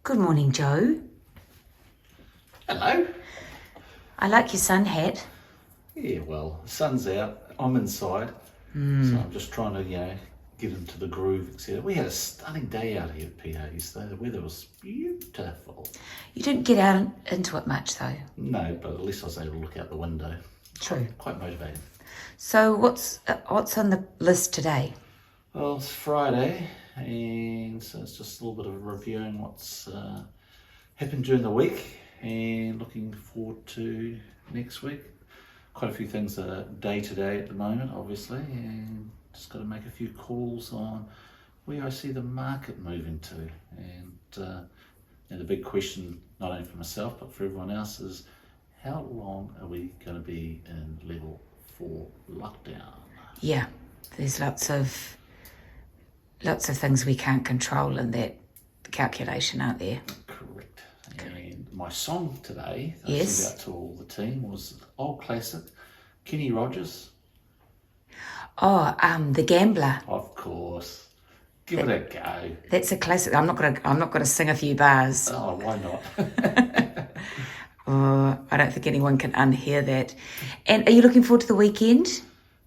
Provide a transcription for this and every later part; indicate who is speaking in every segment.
Speaker 1: Good morning, Joe.
Speaker 2: Hello.
Speaker 1: I like your sun hat.
Speaker 2: Yeah, well, the sun's out. I'm inside, so I'm just trying to, get into the groove, etc. We had a stunning day out here at Piha yesterday. The weather was beautiful.
Speaker 1: You didn't get out into it much, though.
Speaker 2: No, but at least I was able to look out the window.
Speaker 1: True.
Speaker 2: Quite motivating.
Speaker 1: So what's on the list today?
Speaker 2: Well, it's Friday, and so it's just a little bit of reviewing what's happened during the week and looking forward to next week. Quite a few things are day to day at the moment, obviously, and just got to make a few calls on where I see the market moving to. And the big question, not only for myself but for everyone else, is how long are we going to be in level 4 lockdown?
Speaker 1: Yeah, there's lots of things we can't control in that calculation, aren't there?
Speaker 2: Correct. And my song today, that I
Speaker 1: Yes.
Speaker 2: sent out to all the team, was old classic, Kenny Rogers.
Speaker 1: Oh, The Gambler.
Speaker 2: Of course. Give it a go.
Speaker 1: That's a classic. I'm not gonna sing a few bars.
Speaker 2: Oh, why not?
Speaker 1: Oh, I don't think anyone can unhear that. And are you looking forward to the weekend?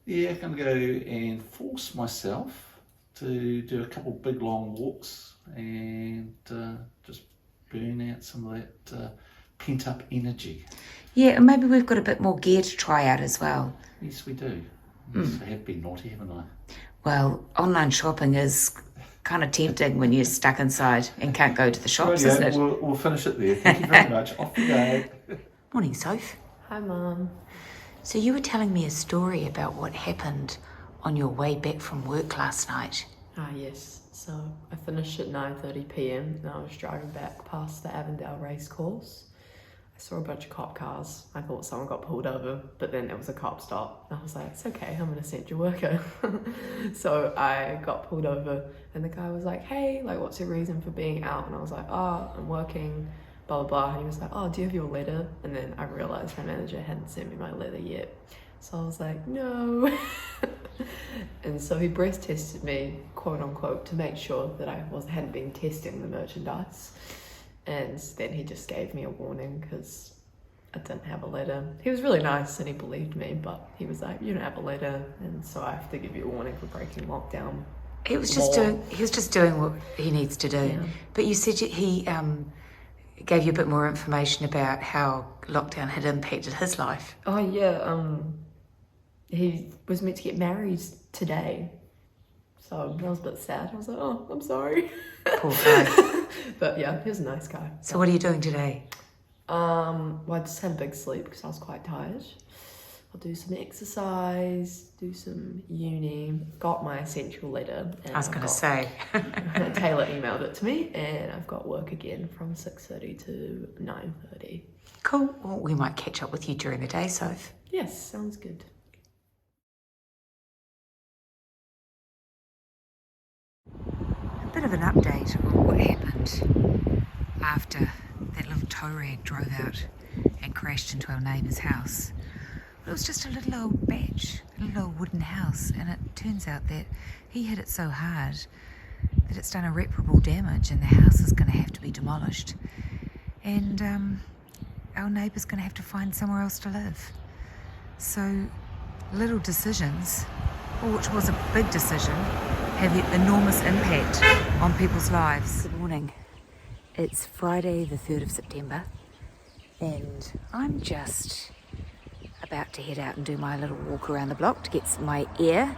Speaker 2: Yeah, I'm going to go and force myself to do a couple big long walks and just burn out some of that pent up energy.
Speaker 1: Yeah, and maybe we've got a bit more gear to try out as well.
Speaker 2: Yes, we do. Yes, I have been naughty, haven't I?
Speaker 1: Well, online shopping is kind of tempting when you're stuck inside and can't go to the shops, isn't it?
Speaker 2: We'll finish it there. Thank you very much. Off we go.
Speaker 1: Morning, Soph.
Speaker 3: Hi, Mum.
Speaker 1: So you were telling me a story about what happened on your way back from work last night.
Speaker 3: Yes. So I finished at 9:30 p.m. and I was driving back past the Avondale racecourse. I saw a bunch of cop cars. I thought someone got pulled over, but then it was a cop stop. And I was like, it's okay, I'm an essential worker. So I got pulled over and the guy was like, hey, like, what's your reason for being out? And I was like, oh, I'm working, blah, blah, blah. And he was like, oh, do you have your letter? And then I realized my manager hadn't sent me my letter yet. So I was like, no. And so he breath tested me, quote unquote, to make sure that I hadn't been testing the merchandise. And then he just gave me a warning because I didn't have a letter. He was really nice and he believed me, but he was like, you don't have a letter, and so I have to give you a warning for breaking lockdown.
Speaker 1: He was just doing what he needs to do.
Speaker 3: Yeah.
Speaker 1: But you said he gave you a bit more information about how lockdown had impacted his life.
Speaker 3: Oh yeah, he was meant to get married today. So I was a bit sad. I was like, oh, I'm sorry.
Speaker 1: Poor guy.
Speaker 3: But yeah, he was a nice guy.
Speaker 1: So what are you doing today?
Speaker 3: Well, I just had a big sleep because I was quite tired. I'll do some exercise, do some uni, got my essential letter. And
Speaker 1: I was going to say.
Speaker 3: Taylor emailed it to me, and I've got work again from 6:30 to 9:30.
Speaker 1: Cool. Well, we might catch up with you during the day, Soph.
Speaker 3: Yes, sounds good.
Speaker 1: A bit of an update on what happened after that little tow rag drove out and crashed into our neighbour's house. It was just a little old batch, a little old wooden house, and it turns out that he hit it so hard that it's done irreparable damage and the house is going to have to be demolished. And our neighbour's going to have to find somewhere else to live. So little decisions, which was a big decision, have enormous impact on people's lives. Good morning. It's Friday the 3rd of September and I'm just about to head out and do my little walk around the block to get my air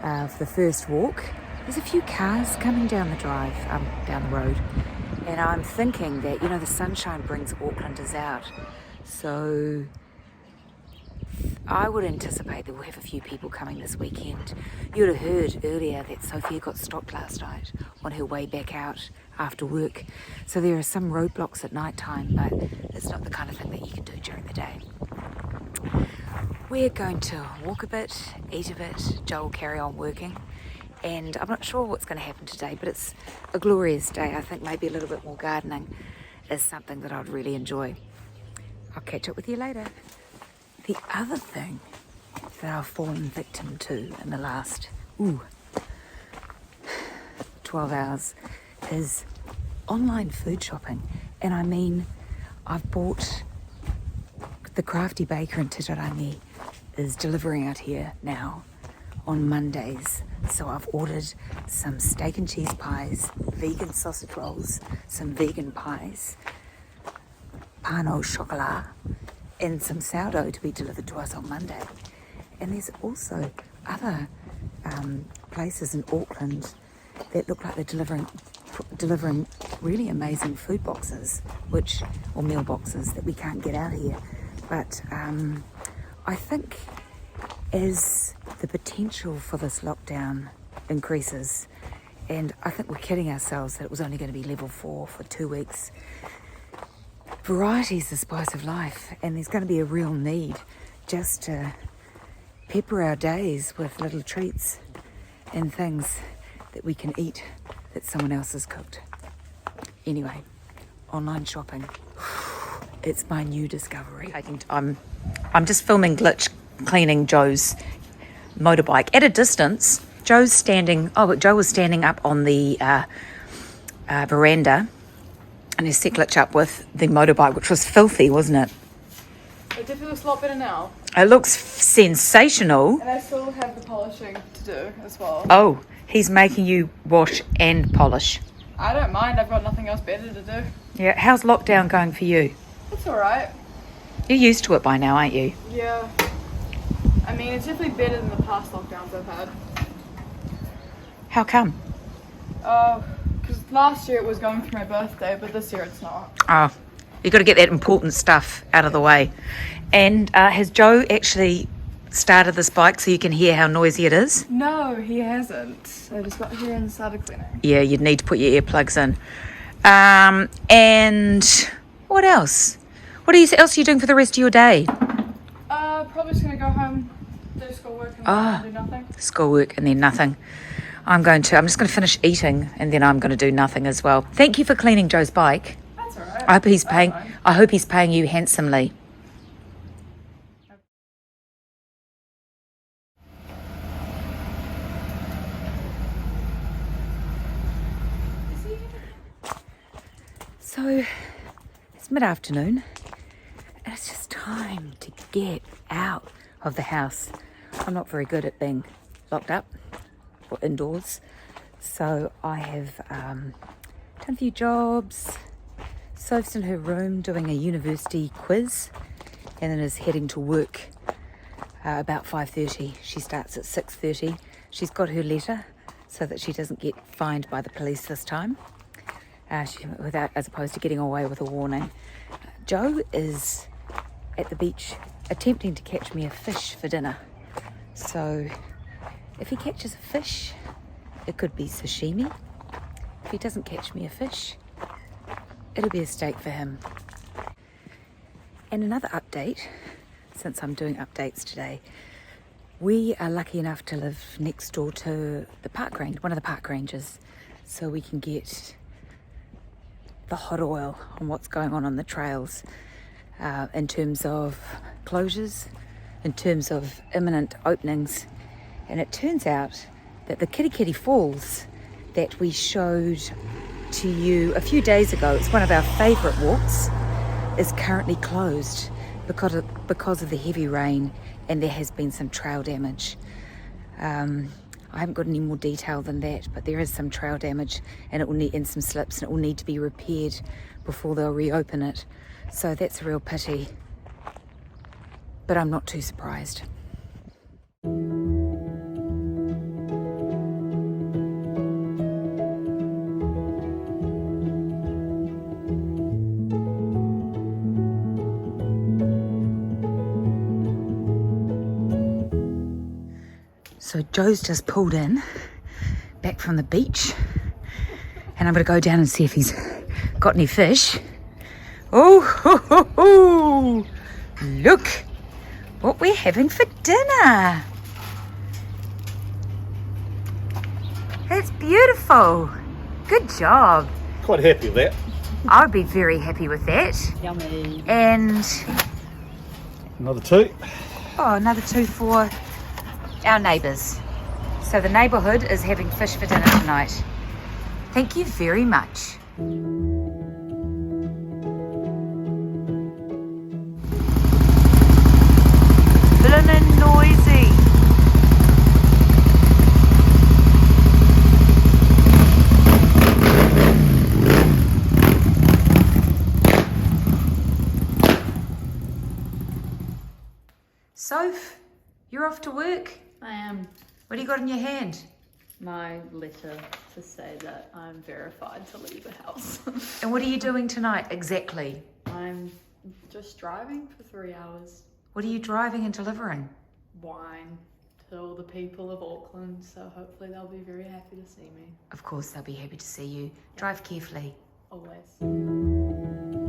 Speaker 1: for the first walk. There's a few cars coming down the drive, down the road, and I'm thinking that, the sunshine brings Aucklanders out, so I would anticipate that we'll have a few people coming this weekend. You'd have heard earlier that Sophia got stopped last night on her way back out after work. So there are some roadblocks at night time, but it's not the kind of thing that you can do during the day. We're going to walk a bit, eat a bit, Joe will carry on working, and I'm not sure what's going to happen today, but it's a glorious day. I think maybe a little bit more gardening is something that I'd really enjoy. I'll catch up with you later. The other thing that I've fallen victim to in the last 12 hours is online food shopping. And I mean, I've bought the Crafty Baker in Titirangi is delivering out here now on Mondays. So I've ordered some steak and cheese pies, vegan sausage rolls, some vegan pies, pain au chocolat, and some sourdough to be delivered to us on Monday. And there's also other places in Auckland that look like they're delivering really amazing food boxes, or meal boxes that we can't get out here. But I think as the potential for this lockdown increases, and I think we're kidding ourselves that it was only going to be level 4 for 2 weeks. Variety's the spice of life, and there's going to be a real need just to pepper our days with little treats and things that we can eat that someone else has cooked. Anyway, online shopping, it's my new discovery. I'm just filming Glitch cleaning Joe's motorbike at a distance. Joe was standing up on the veranda, and he set Glitch up with the motorbike, which was filthy, wasn't it?
Speaker 3: It definitely looks a lot better now.
Speaker 1: It looks sensational.
Speaker 3: And I still have the polishing to do as well.
Speaker 1: Oh, he's making you wash and polish.
Speaker 3: I don't mind, I've got nothing else better to do.
Speaker 1: Yeah, how's lockdown going for you?
Speaker 3: It's alright.
Speaker 1: You're used to it by now, aren't you?
Speaker 3: Yeah. I mean, it's definitely better than the past lockdowns I've had.
Speaker 1: How come?
Speaker 3: Because last year it was going for my birthday, but this year it's not.
Speaker 1: Oh, you've got to get that important stuff out of the way. And has Joe actually started this bike so you can hear how noisy it is?
Speaker 3: No, he hasn't. I just got here and started cleaning.
Speaker 1: Yeah, you'd need to put your earplugs in. And what else? What else are you doing for the rest of your day?
Speaker 3: Probably just going to go home, do schoolwork and do nothing.
Speaker 1: Schoolwork and then nothing. I'm just going to finish eating and then I'm going to do nothing as well. Thank you for cleaning Joe's bike.
Speaker 3: That's alright.
Speaker 1: I hope he's paying you handsomely. So it's mid-afternoon and it's just time to get out of the house. I'm not very good at being locked up or indoors, so I have done a few jobs. Soph's in her room doing a university quiz and then is heading to work about 5:30. She starts at 6:30. She's got her letter so that she doesn't get fined by the police this time, as opposed to getting away with a warning. Joe is at the beach attempting to catch me a fish for dinner. So if he catches a fish, it could be sashimi. If he doesn't catch me a fish, it'll be a steak for him. And another update, since I'm doing updates today, we are lucky enough to live next door to the park range, one of the park ranges, so we can get the hot oil on what's going on the trails, in terms of closures, in terms of imminent openings. And it turns out that the Kitty Falls that we showed to you a few days ago, it's one of our favourite walks, is currently closed because of the heavy rain, and there has been some trail damage. I haven't got any more detail than that, but there is some trail damage and it will need some slips, and it will need to be repaired before they'll reopen it. So that's a real pity, but I'm not too surprised. So Joe's just pulled in, back from the beach, and I'm going to go down and see if he's got any fish. Oh, ho, ho, ho. Look what we're having for dinner. It's beautiful. Good job.
Speaker 2: Quite happy with that.
Speaker 1: I would be very happy with that.
Speaker 3: Yummy.
Speaker 1: And
Speaker 2: Another 2.
Speaker 1: oh, another 2 for our neighbours. So the neighbourhood is having fish for dinner tonight. Thank you very much. Blimmin' noisy. Soph, you're off to work.
Speaker 4: I am.
Speaker 1: What do you got in your hand?
Speaker 4: My letter to say that I'm verified to leave the house.
Speaker 1: And what are you doing tonight exactly?
Speaker 4: I'm just driving for 3 hours.
Speaker 1: What are you driving and delivering?
Speaker 4: Wine to all the people of Auckland, so hopefully they'll be very happy to see me.
Speaker 1: Of course, they'll be happy to see you. Drive carefully.
Speaker 4: Always.